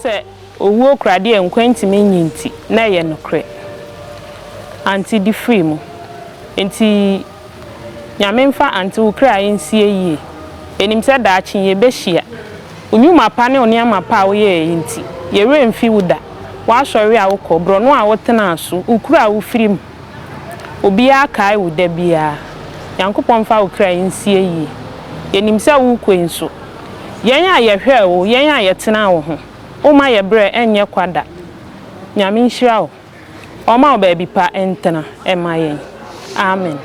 Say owo krade enkwantimi nyinti na ye nokre anti di free mu enti nyamemfa anti ukra ensie yie enim se da achi ye behia onyuma pa ne oniama pa wo ye enti ye remfi wuda wa sori a wokọ bro no a wotena aso ukra wo firim obi aka wuda bia yankopon fa ukra ensie yie enim se wo kwenso yen a ye hwe wo yen a ye tena wo ho Oma ye bre enye kwada. Nyame nhyira wo. Oma obabi pa entena ema yen. Amen.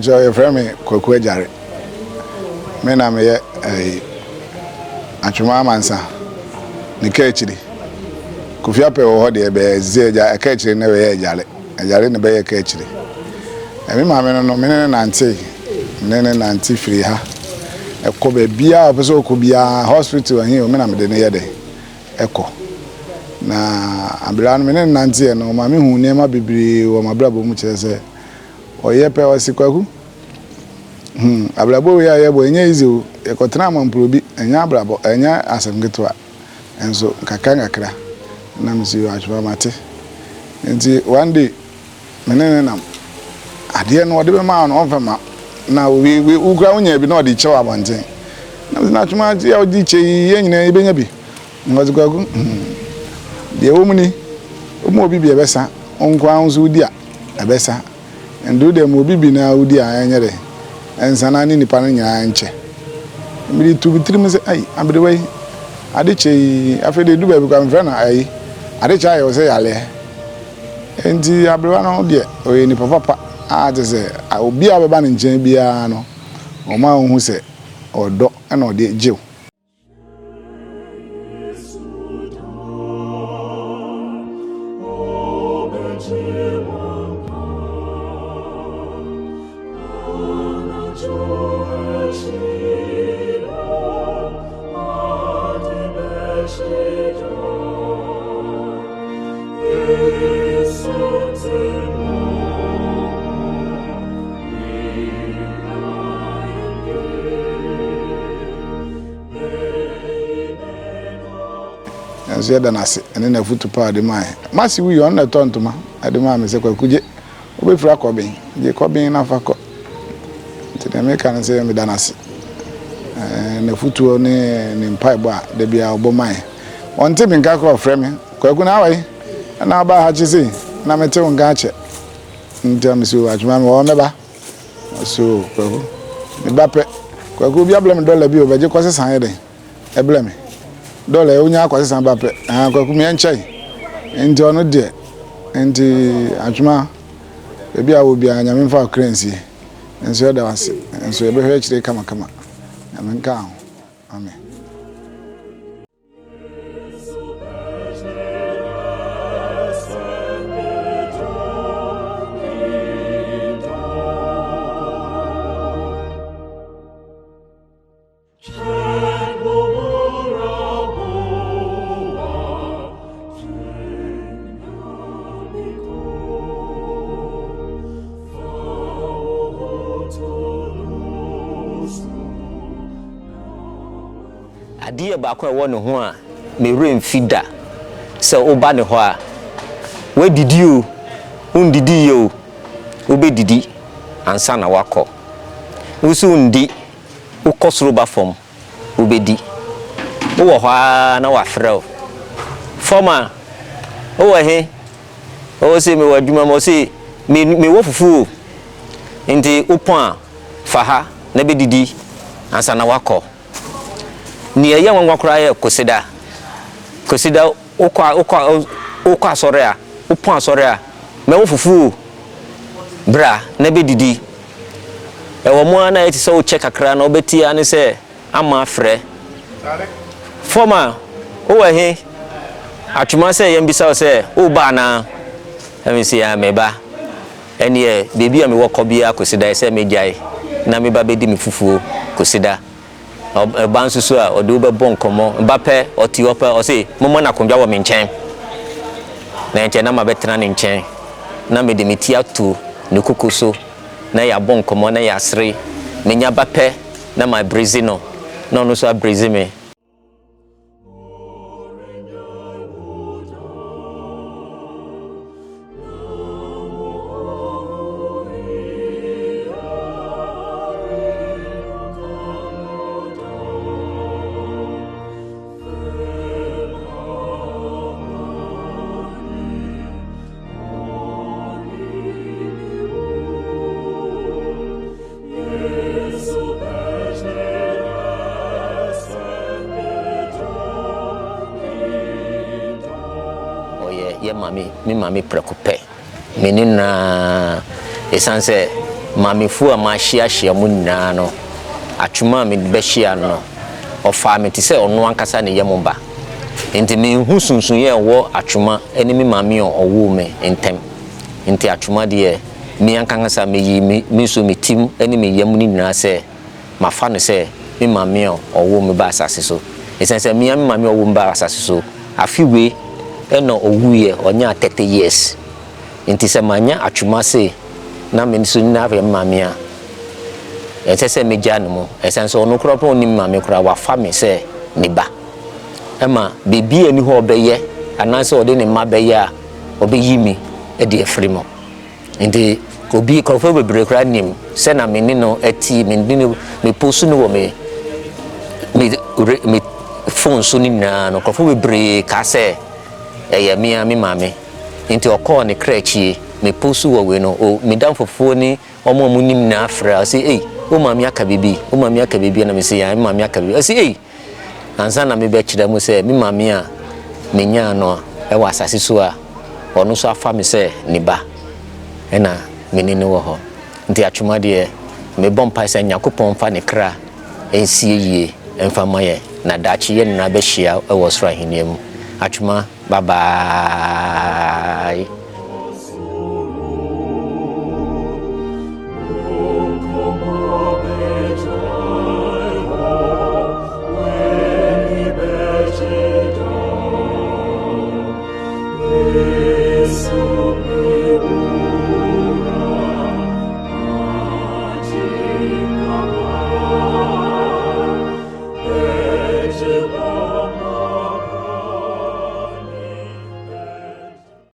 Your friend Kwaku Agyare. Me na me Atwomaa Mansa. Ni kechiri. Kufia pe wo de be zeja kechiri na we Agyare. Agyare ne be kechiri. Me ma me no me ne nanti free ha. Eko be bia opeso ko bia hospital ahin o me na me de ne ye de. Eko. Na abira no me ne nanti no ma me hu ne ma bibiri wo ma brabo mu kire se oye pe wasikwaku ablabo ya yebo enya izi ekotena mamprobi enya ablabo enya asemgetwa enso kakangakra na msi Atwomaa mate nti one day menene nam ade no ode be ma no ofema na we ukra unya bi na ode chewa abonten na Atwomaa ya odi che ye nyina ibenya bi wasikwaku de womuni omo obi bi ebesa onkwa unzu udi a ebesa ndo dem obi bi na udi a anyere ensana ni nipa nya nche mi tu bitrim se ai abrewe ade che afede du ba bi kwa mfra na ai ade cha yo se yale enti abrewa no de oye ni papa a de se obi a beba nchen bia no o ma hu se odo na ode jew Nso da nase ene na futu pa de mai masi wi on na tontoma ade ma me se Kwaku je obefura kobin je kobin na fa ko tede me kan se me da nase na futu ne mpai bo a de bia obo mai on te me nka ko frɛ me Kwaku na wai na ba ha chi se na me te on ga che ntam se Atwomaa me o me ba so Kwaku me ba pe Kwaku bia bla me dollar bi o ba je kwase san ye den e bla me dollar onya akwase san ba pe Kwaku me enchai enti ono de enti Atwomaa ebi a wo bia nyame mfa currency enso da wase enso ebe hwe chire kama amenka ho amen Adeɛ baako ɛwɔ ne ho a me remfida sɛ oba ne ho a we didi o undidi yo obedidi ansa na wakɔ usu undi ukɔsoro ba fam obedi wo hɔ na wafrɛ former wo he o se me wadwuma mo se me wo fufu nti upon faha na bedidi ansa na wakɔ ni eye nwanwa kora ye kosida ukɔ asɔre a upon asɔre a me wo fufu bra na bedidi ewo mo na eti so check akra na obeti ane se ama afrɛ former o he Atwomaa se yembisa se o ba na emi se ya meba ene bebi a me wokɔ bia kosida se megyae na me ba bedi me fufuo kosida ba nsusu a ode obɛbɔ nkɔmɔ ba pɛ ɔti ɔpɛ ɔse momo na kondwa wɔ me nkyɛn na nkyɛn na ma betena ne nkyɛn na me de meti ato ne kokoso na ya bɔ nkɔmɔ na ya sere menya ba pɛ na ma brezi no na ɔno so abrezi me me mami prekope menina esanse mami fu a ma hia mu nyina no Atwomaa me be hia no ofa me ti se ono ankasa ne yem ba enti me hu sunsun ye wo Atwomaa eni me mami owo me entem enti Atwomaa de me ankasa me yi me so me tim eni me yem ni nyina se mafa no se me mami owo me ba asase so esanse me mami owo me ba asase so afiwe eno owuye onya 30 years nti se manya Atwomaa se na me nso na ave mame a se meja no mo esense ono kropon oni mame kra wa fa me se ne ba ema bebi ani ho obeye ananse ode ne ma beye a obeyi mi e de afrimo nti obi krofo bebre kra nim se na me ni no ati me ni me posu no wo me phone so ni na no krofo bebre ka se eye me mame nti okọ ne krachi me posu wo we no o me dan fofo ni omo munim na afra say o mame aka bibi na me say ya mame aka bibi say ansa na me be kira mu say me mame a menya no e wa asase so a ono so afa me say ne ba e na me ni wo ho nti Atwomaa de me bompa say Nyankopɔn fa ne kra ensie yie emfa maye na dachi ye na be hia e wo soro ahenia mu Atwomaa bye bye. Agyare